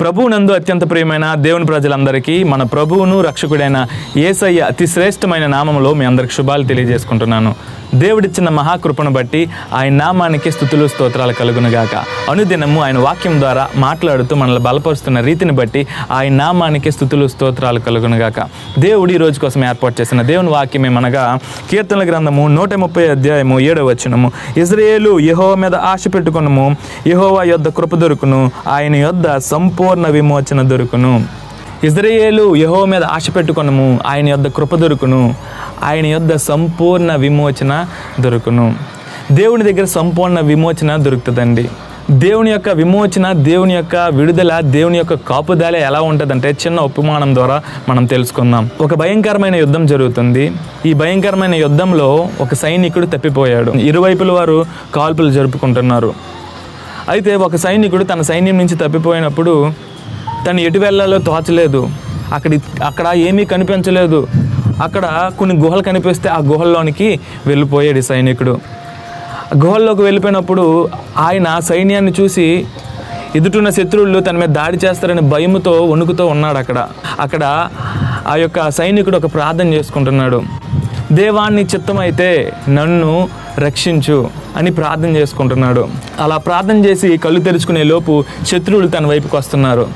ప్రభువునందు అత్యంత ప్రియమైన దేవుని ప్రజలందరికీ మన ప్రభువును రక్షకుడైన యేసయ్య అతి శ్రేష్టమైన నామములో మీ అందరికి శుభాలు తెలియజేసుకుంటున్నాను. దేవుడిచ్చిన మహాకృపను బట్టి ఆయన నామానికి స్తుతులు స్తోత్రాలు కలుగునుగాక. అనుదినము ఆయన వాక్యం ద్వారా మాట్లాడుతూ మనల్ని బలపరుస్తున్న రీతిని బట్టి ఆయన నామానికి స్తుతులు స్తోత్రాలు కలుగునుగాక. దేవుడు ఈ రోజు కోసం ఏర్పాటు చేసిన దేవుని వాక్యం ఏమనగా కీర్తనల గ్రంథము 130 అధ్యాయము 7వ వచనము. ఇశ్రాయేలు యెహోవా మీద ఆశ పెట్టుకొనుము, యెహోవా యొద్ద కృప దొరుకును, ఆయన యొద్ద సంపూర్ణ విమోచన దొరుకును. ఇశ్రాయేలు యెహోవా మీద ఆశ పెట్టుకొనుము, ఆయన యొద్ద కృప దొరుకును, ఆయన యొద్ద సంపూర్ణ విమోచన దొరుకును. దేవుని దగ్గర సంపూర్ణ విమోచన దొరుకుతుందండి. దేవుని యొక్క విమోచన, దేవుని యొక్క విడుదల, దేవుని యొక్క కాపుదల ఎలా ఉంటుందంటే చిన్న ఉపమానం ద్వారా మనం తెలుసుకుందాం. ఒక భయంకరమైన యుద్ధం జరుగుతుంది. ఈ భయంకరమైన యుద్ధంలో ఒక సైనికుడు తప్పిపోయాడు. ఇరువైపుల వారు కాల్పులు జరుపుకుంటున్నారు. అయితే ఒక సైనికుడు తన సైన్యం నుంచి తప్పిపోయినప్పుడు తను ఎటు వెళ్ళాలో తోచలేదు. అక్కడ ఏమీ కనిపించలేదు. అక్కడ కొన్ని గుహలు కనిపిస్తే ఆ గుహల్లోనికి వెళ్ళిపోయాడు ఈ సైనికుడు. గుహల్లోకి వెళ్ళిపోయినప్పుడు ఆయన సైన్యాన్ని చూసి ఎదుటిన్న శత్రువులు తన మీద దాడి చేస్తారని భయముతో వణుకుతూ ఉన్నాడు. అక్కడ ఆ యొక్క సైనికుడు ఒక ప్రార్థన చేసుకుంటున్నాడు. దేవాన్ని చిత్తమైతే నన్ను రక్షించు అని ప్రార్థన చేసుకుంటున్నాడు. అలా ప్రార్థన చేసి కళ్ళు తెరుచుకునే లోపు శత్రువులు తన వైపుకి వస్తున్నారు.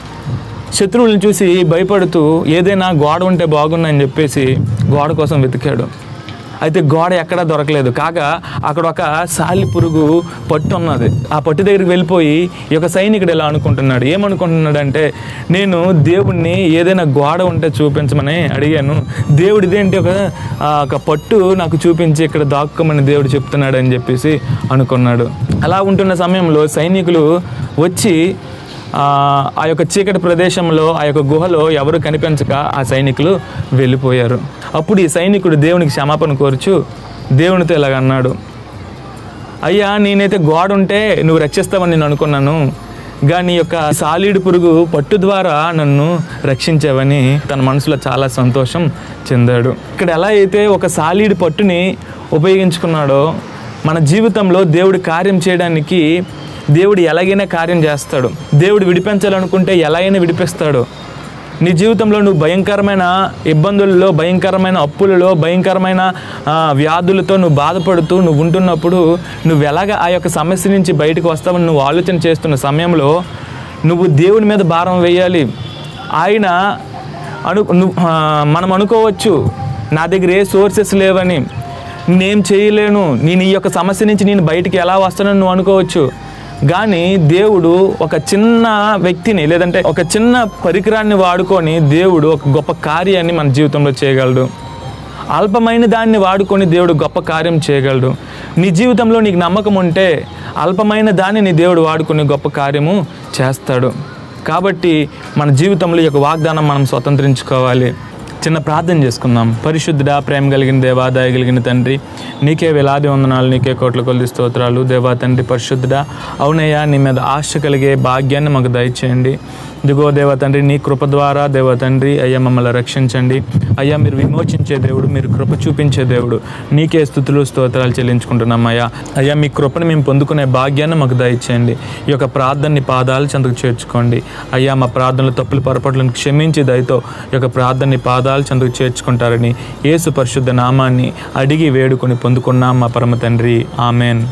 శత్రువులను చూసి భయపడుతూ ఏదైనా గోడ ఉంటే బాగుందని చెప్పేసి గోడ కోసం వెతికాడు. అయితే గోడ ఎక్కడా దొరకలేదు. కాగా అక్కడ ఒక సాలి పురుగు పట్టు ఉన్నది. ఆ పట్టు దగ్గరికి వెళ్ళిపోయి ఈ యొక్క సైనికుడు ఎలా అనుకుంటున్నాడు, ఏమనుకుంటున్నాడంటే, నేను దేవుణ్ణి ఏదైనా గోడ ఉంటే చూపించమని అడిగాను, దేవుడు ఇదేంటి ఒక పట్టు నాకు చూపించి ఇక్కడ దాక్కోమని దేవుడు చెప్తున్నాడు అని చెప్పేసి అనుకున్నాడు. అలా ఉంటున్న సమయంలో సైనికులు వచ్చి ఆ యొక్క చీకటి ప్రదేశంలో, ఆ యొక్క గుహలో ఎవరు కనిపించక ఆ సైనికులు వెళ్ళిపోయారు. అప్పుడు ఈ సైనికుడు దేవునికి క్షమాపణ కోరుచు దేవునితో ఇలాగన్నాడు, అయ్యా, నేనైతే గోడ ఉంటే నువ్వు రక్షిస్తావని నేను అనుకున్నాను, కానీ యొక్క సాలీడు పురుగు పట్టు ద్వారా నన్ను రక్షించావని తన మనసులో చాలా సంతోషం చెందాడు. ఇక్కడ ఎలా అయితే ఒక సాలీడు పట్టుని ఉపయోగించుకున్నాడో మన జీవితంలో దేవుడు కార్యం చేయడానికి దేవుడు ఎలాగైనా కార్యం చేస్తాడు. దేవుడు విడిపించాలనుకుంటే ఎలా అయినా విడిపిస్తాడు. నీ జీవితంలో నువ్వు భయంకరమైన ఇబ్బందుల్లో, భయంకరమైన అప్పులలో, భయంకరమైన వ్యాధులతో నువ్వు బాధపడుతూ నువ్వు ఉంటున్నప్పుడు నువ్వు ఎలాగ ఆ యొక్క సమస్య నుంచి బయటకు వస్తావని నువ్వు ఆలోచన చేస్తున్న సమయంలో నువ్వు దేవుని మీద భారం వేయాలి. ఆయన మనం అనుకోవచ్చు, నా దగ్గర ఏ సోర్సెస్ లేవని, నేనేం చేయలేను, నేను ఈ యొక్క సమస్య నుంచి నేను బయటికి ఎలా వస్తానని నువ్వు అనుకోవచ్చు. కానీ దేవుడు ఒక చిన్న వ్యక్తిని, లేదంటే ఒక చిన్న పరికరాన్ని వాడుకొని దేవుడు ఒక గొప్ప కార్యాన్ని మన జీవితంలో చేయగలడు. అల్పమైన దాన్ని వాడుకొని దేవుడు గొప్ప కార్యం చేయగలడు. నీ జీవితంలో నీకు నమ్మకం ఉంటే అల్పమైన దాన్ని నీ దేవుడు వాడుకొని గొప్ప కార్యము చేస్తాడు. కాబట్టి మన జీవితంలో ఈ యొక్క వాగ్దానం మనం స్వతంత్రించుకోవాలి. చిన్న ప్రార్థన చేసుకుందాం. పరిశుద్ధుడా, ప్రేమ కలిగిన దేవా, దయ కలిగిన తండ్రి, నీకే వేలాది వందనాలు, నీకే కోట్ల కొలది స్తోత్రాలు. దేవా తండ్రి పరిశుద్ధుడా, అవునయ్యా, నీ మీద ఆశ కలిగే భాగ్యాన్ని మాకు దయచేయండి. ఇదిగో దేవా తండ్రి, నీ కృప ద్వారా దేవా తండ్రి అయ్యా మమ్మల్ని రక్షించండి. అయ్యా, మీరు విమోచించే దేవుడు, మీరు కృప చూపించే దేవుడు, నీకే స్తుతులు స్తోత్రాలు చెల్లించుకుంటున్నాం. అయ్యా మీ కృపను మేము పొందుకునే భాగ్యాన్ని మాకు దయచేయండి. ఈ యొక్క ప్రార్థనని పాదాలు చెంతకు చేర్చుకోండి. అయ్యా, మా ప్రార్థనలు తప్పులు పొరపాట్లను క్షమించి దయతో ఈ యొక్క ప్రార్థనని పాదాలు చెంతకు చేర్చుకుంటారని యేసు పరిశుద్ధ నామాన్ని అడిగి వేడుకొని పొందుకున్నాం మా పరమ తండ్రి. ఆమెన్.